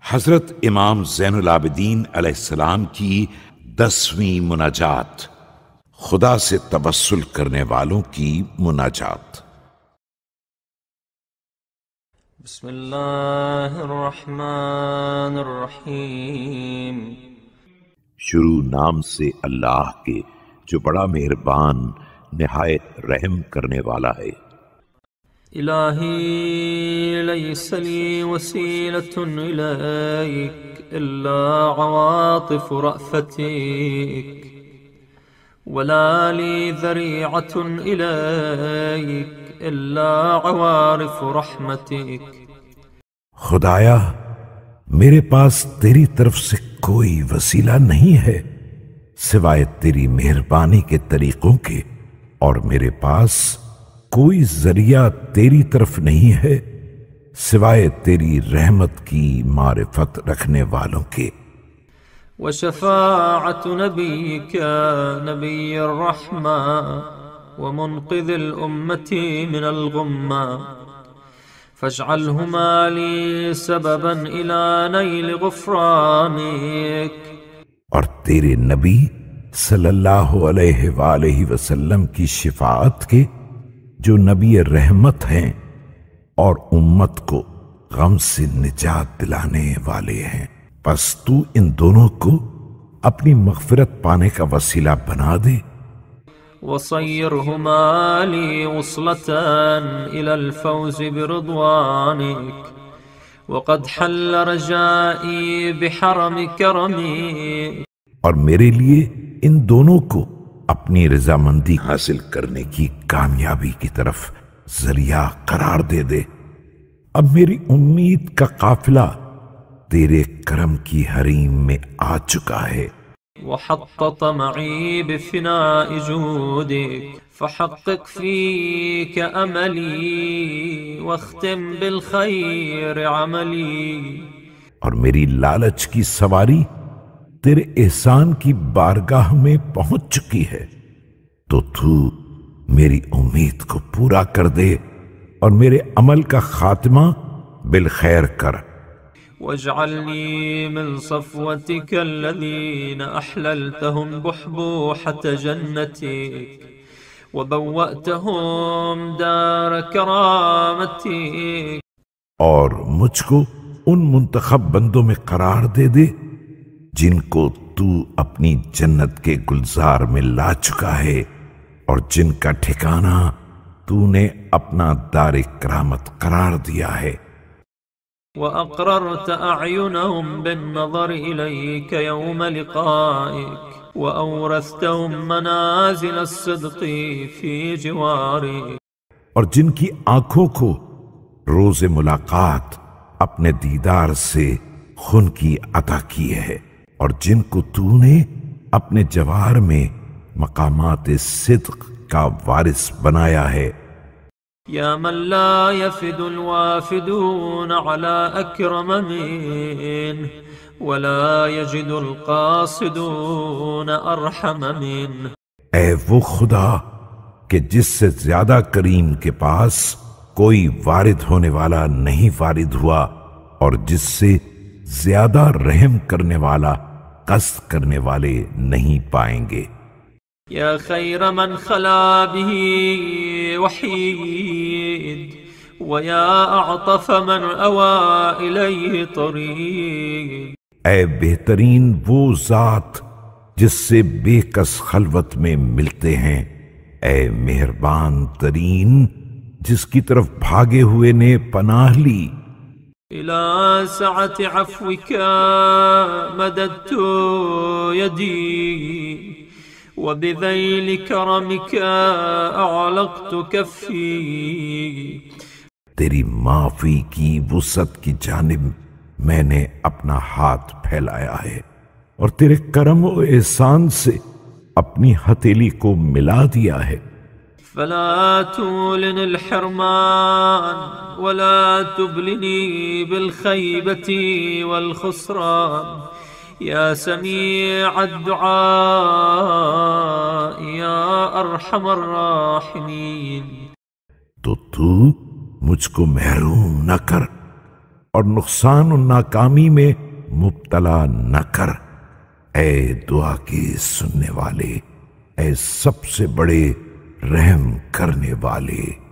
حضرت امام زین العابدین علیہ السلام کی 10ویں مناجات، خدا سے توسل کرنے والوں کی مناجات۔ بسم اللہ الرحمن الرحیم۔ شروع نام سے اللہ کے جو بڑا مہربان نہایت رحم کرنے والا ہے۔ الہی لیس لی وسیلۃ الیک الا عواطف رأفتک ولا لی ذریعۃ الیک الا عوارف رحمتک۔ خدایا میرے پاس تیری طرف سے کوئی وسیلہ نہیں ہے سوائے تیری مہربانی کے طریقوں کے، اور میرے پاس کوئی ذریعہ تیری طرف نہیں ہے سوائے تیری رحمت کی معرفت رکھنے والوں کے۔ وشفاعت نبیک نبی الرحمہ ومنقذ الامت من الغمہ فاجعلهما لی سببا الى نیل غفرانک۔ اور تیرے نبی صلی اللہ علیہ وآلہ وسلم کی شفاعت کے جو نبی رحمت ہیں اور امت کو غم سے نجات دلانے والے ہیں، پس تو ان دونوں کو اپنی مغفرت پانے کا وسیلہ بنا دے۔ وصيرهما لي وصلة إلى الفوز برضوانك وقد حل رجائي بحرم كرمك۔ اور میرے لیے ان دونوں کو اپنی رضامندی حاصل کرنے کی کامیابی کی طرف ذریعہ قرار دے دے۔ اب میری امید کا قافلہ تیرے کرم کی حریم میں آ چکا ہے۔ وحطط معي بفناء جودك فحقق فيك أملي واختم بالخير عملي۔ اور میری لالچ کی سواری تیرے احسان کی بارگاہ میں پہنچ چکی ہے، تو تو میری امید کو پورا کر دے اور میرے عمل کا خاتمہ بالخیر کر۔ واجعلني من صفوتك الذين أحللتهم بحبوحة جنتك وبوأتهم دار كرامتك۔ اور مجھ کو ان منتخب بندوں میں قرار دے دے جن کو تو اپنی جنت کے گلزار میں لا چکا ہے اور جن کا ٹھکانہ تو نے اپنا دار کرامت قرار دیا ہے۔ وأقررت أعينهم بالنظر إليك يوم لقائك وأورثتهم منازل الصدق في جوارك۔ اور جن کی آنکھوں کو روز ملاقات اپنے دیدار سے خون کی عطا کی ہے، اور جن کو تو نے اپنے جوار میں مقامات صدق کا وارث بنایا ہے۔ یا من لا يفد الوافدون على أكرم منه ولا يجد القاصدون أرحم منه۔ اے وہ خدا کہ جس سے زیادہ کریم کے پاس کوئی وارد ہونے والا نہیں وارد ہوا، اور جس سے زیادہ رحم کرنے والا قصد کرنے والے نہیں پائیں گے۔ یا خیر من خلا به وحید ویا اعطف من اوى الیہ طریق۔ اے بہترین وہ ذات جس سے بے کس خلوت میں ملتے ہیں، اے مہربان ترین جس کی طرف بھاگے ہوئے نے پناہ لی۔ الى سعة عفوك مددت يدي وبذيل كرمك أعلقت كفي۔ تیری معافی کی وسعت کی جانب میں نے اپنا ہاتھ پھیلایا ہے، اور تیرے کرم و احسان سے اپنی ہتھیلی کو ملا دیا ہے۔ فلا تولن الحرمان ولا تبلني بالخيبة والخسران يا سميع الدعاء يا ارحم الراحمين۔ تو مجھ کو محروم نہ کر اور نقصان و ناکامی میں مبتلا نہ کر۔ اے دعا کے سننے والے، اے سب سے بڑے رحم کرنے والے۔